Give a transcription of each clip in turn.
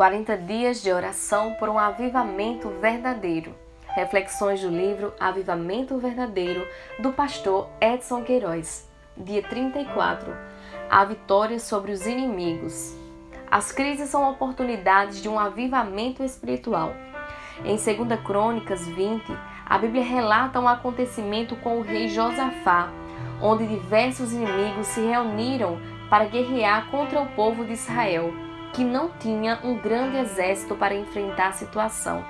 40 dias de oração por um avivamento verdadeiro. Reflexões do livro Avivamento Verdadeiro, do pastor Edson Queiroz. Dia 34. A vitória sobre os inimigos. As crises são oportunidades de um avivamento espiritual. Em 2 Crônicas 20, a Bíblia relata um acontecimento com o rei Josafá, onde diversos inimigos se reuniram para guerrear contra o povo de Israel, que não tinha um grande exército para enfrentar a situação.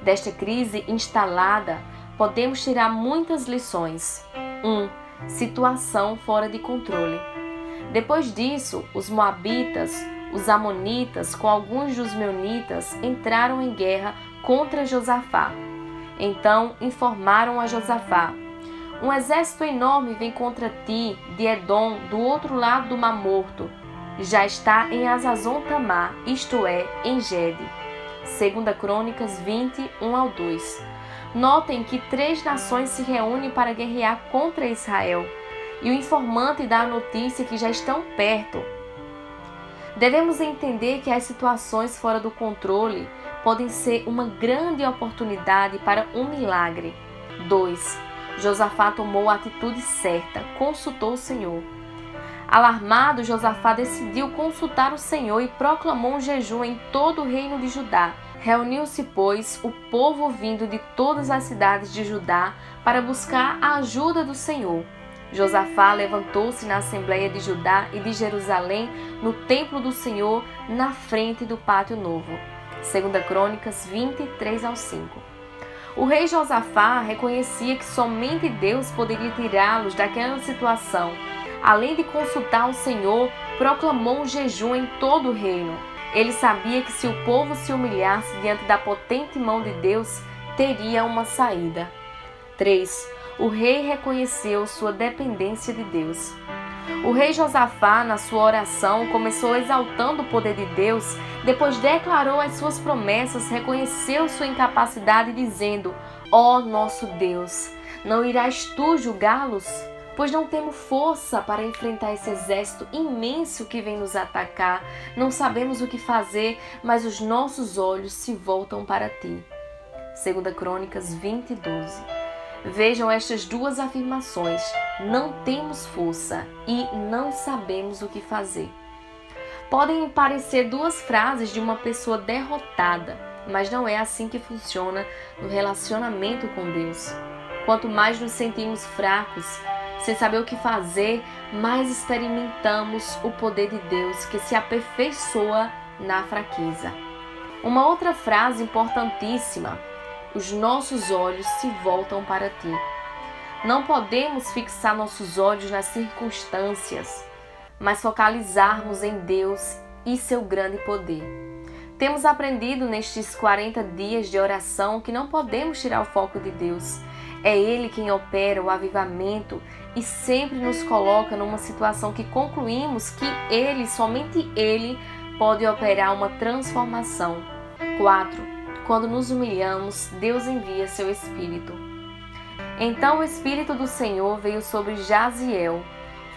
Desta crise instalada, podemos tirar muitas lições. 1. Situação fora de controle. Depois disso, os moabitas, os amonitas, com alguns dos meunitas, entraram em guerra contra Josafá. Então informaram a Josafá: um exército enorme vem contra ti, de Edom, do outro lado do Mar Morto. Já está em Hazazon Tamar, isto é, em Gede. 2 Crônicas 20, 1-2. Notem que 3 nações se reúnem para guerrear contra Israel, e o informante dá a notícia que já estão perto. Devemos entender que as situações fora do controle podem ser uma grande oportunidade para um milagre. 2. Josafá tomou a atitude certa, consultou o Senhor. Alarmado, Josafá decidiu consultar o Senhor e proclamou um jejum em todo o reino de Judá. Reuniu-se, pois, o povo vindo de todas as cidades de Judá para buscar a ajuda do Senhor. Josafá levantou-se na Assembleia de Judá e de Jerusalém, no templo do Senhor, na frente do pátio novo. 2 Crônicas 20, 3-5. O rei Josafá reconhecia que somente Deus poderia tirá-los daquela situação. Além de consultar o Senhor, proclamou um jejum em todo o reino. Ele sabia que se o povo se humilhasse diante da potente mão de Deus, teria uma saída. 3. O rei reconheceu sua dependência de Deus. O rei Josafá, na sua oração, começou exaltando o poder de Deus, depois declarou as suas promessas, reconheceu sua incapacidade, dizendo: ó nosso Deus, não irás tu julgá-los? Pois não temos força para enfrentar esse exército imenso que vem nos atacar. Não sabemos o que fazer, mas os nossos olhos se voltam para ti. 2 Crônicas 20, 12. Vejam estas duas afirmações: não temos força e não sabemos o que fazer. Podem parecer duas frases de uma pessoa derrotada, mas não é assim que funciona no relacionamento com Deus. Quanto mais nos sentimos fracos, sem saber o que fazer, mais experimentamos o poder de Deus que se aperfeiçoa na fraqueza. Uma outra frase importantíssima: os nossos olhos se voltam para ti. Não podemos fixar nossos olhos nas circunstâncias, mas focalizarmos em Deus e seu grande poder. Temos aprendido nestes 40 dias de oração que não podemos tirar o foco de Deus. É Ele quem opera o avivamento e sempre nos coloca numa situação que concluímos que Ele, somente Ele, pode operar uma transformação. 4. Quando nos humilhamos, Deus envia seu Espírito. Então o Espírito do Senhor veio sobre Jaziel,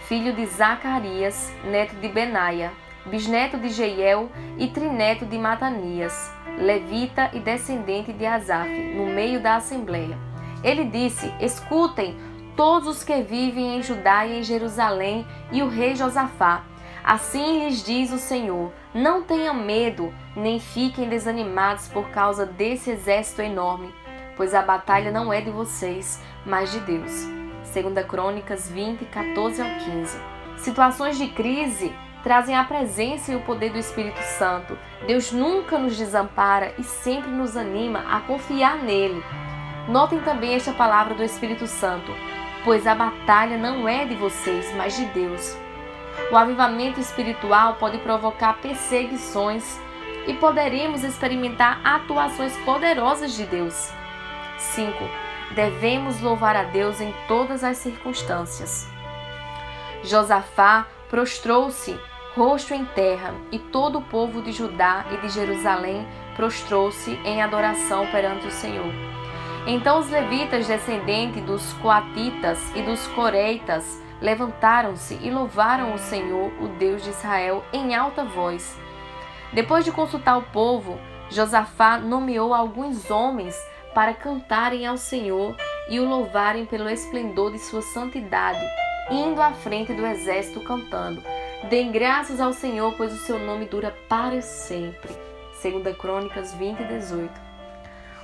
filho de Zacarias, neto de Benaia, bisneto de Jeiel e trineto de Matanias, levita e descendente de Asaf, no meio da assembleia. Ele disse: escutem, todos os que vivem em Judá e em Jerusalém, e o rei Josafá. Assim lhes diz o Senhor: não tenham medo, nem fiquem desanimados por causa desse exército enorme, pois a batalha não é de vocês, mas de Deus. 2 Crônicas 20, 14-15. Situações de crise trazem a presença e o poder do Espírito Santo. Deus nunca nos desampara e sempre nos anima a confiar nele. Notem também esta palavra do Espírito Santo: pois a batalha não é de vocês, mas de Deus. O avivamento espiritual pode provocar perseguições e poderemos experimentar atuações poderosas de Deus. 5. Devemos louvar a Deus em todas as circunstâncias. Josafá prostrou-se, rosto em terra, e todo o povo de Judá e de Jerusalém prostrou-se em adoração perante o Senhor. Então os levitas, descendentes dos coatitas e dos coreitas, levantaram-se e louvaram o Senhor, o Deus de Israel, em alta voz. Depois de consultar o povo, Josafá nomeou alguns homens para cantarem ao Senhor e o louvarem pelo esplendor de sua santidade, indo à frente do exército cantando: Deem graças ao Senhor, pois o seu nome dura para sempre. 2 Crônicas 20:18.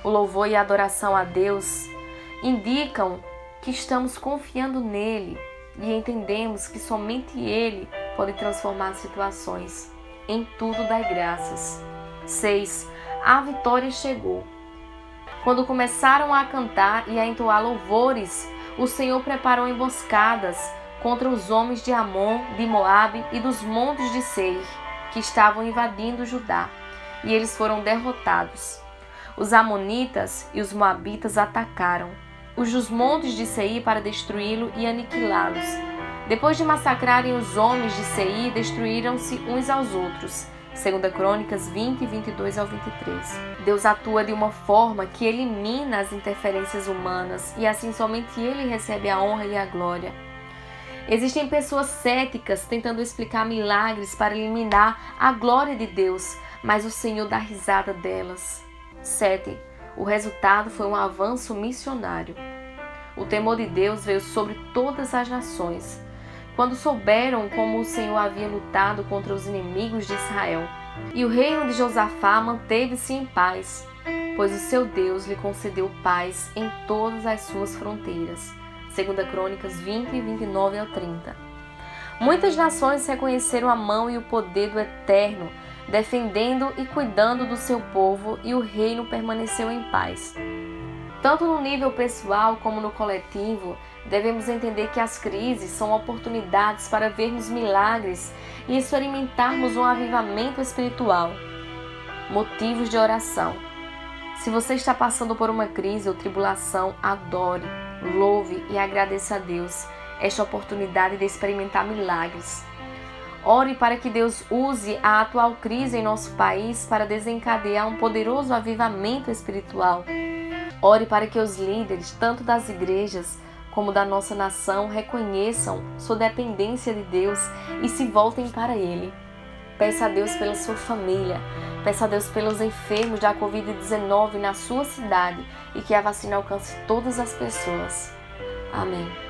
O louvor e a adoração a Deus indicam que estamos confiando nele e entendemos que somente ele pode transformar situações. Em tudo dai graças. 6. A vitória chegou. Quando começaram a cantar e a entoar louvores, o Senhor preparou emboscadas contra os homens de Amon, de Moabe e dos montes de Seir, que estavam invadindo Judá, e eles foram derrotados. Os amonitas e os moabitas atacaram os dos montes de Seir para destruí-lo e aniquilá-los. Depois de massacrarem os homens de Seir, destruíram-se uns aos outros. 2 Crônicas 20, 22 ao 23. Deus atua de uma forma que elimina as interferências humanas e assim somente Ele recebe a honra e a glória. Existem pessoas céticas tentando explicar milagres para eliminar a glória de Deus, mas o Senhor dá risada delas. 7. O resultado foi um avanço missionário. O temor de Deus veio sobre todas as nações, quando souberam como o Senhor havia lutado contra os inimigos de Israel. E o reino de Josafá manteve-se em paz, pois o seu Deus lhe concedeu paz em todas as suas fronteiras. 2 Crônicas 20, 29 ao 30. Muitas nações reconheceram a mão e o poder do Eterno, defendendo e cuidando do seu povo, e o reino permaneceu em paz. Tanto no nível pessoal como no coletivo, devemos entender que as crises são oportunidades para vermos milagres e experimentarmos um avivamento espiritual. Motivos de oração. Se você está passando por uma crise ou tribulação, adore, louve e agradeça a Deus esta oportunidade de experimentar milagres. Ore para que Deus use a atual crise em nosso país para desencadear um poderoso avivamento espiritual. Ore para que os líderes, tanto das igrejas como da nossa nação, reconheçam sua dependência de Deus e se voltem para Ele. Peça a Deus pela sua família, peça a Deus pelos enfermos da Covid-19 na sua cidade e que a vacina alcance todas as pessoas. Amém.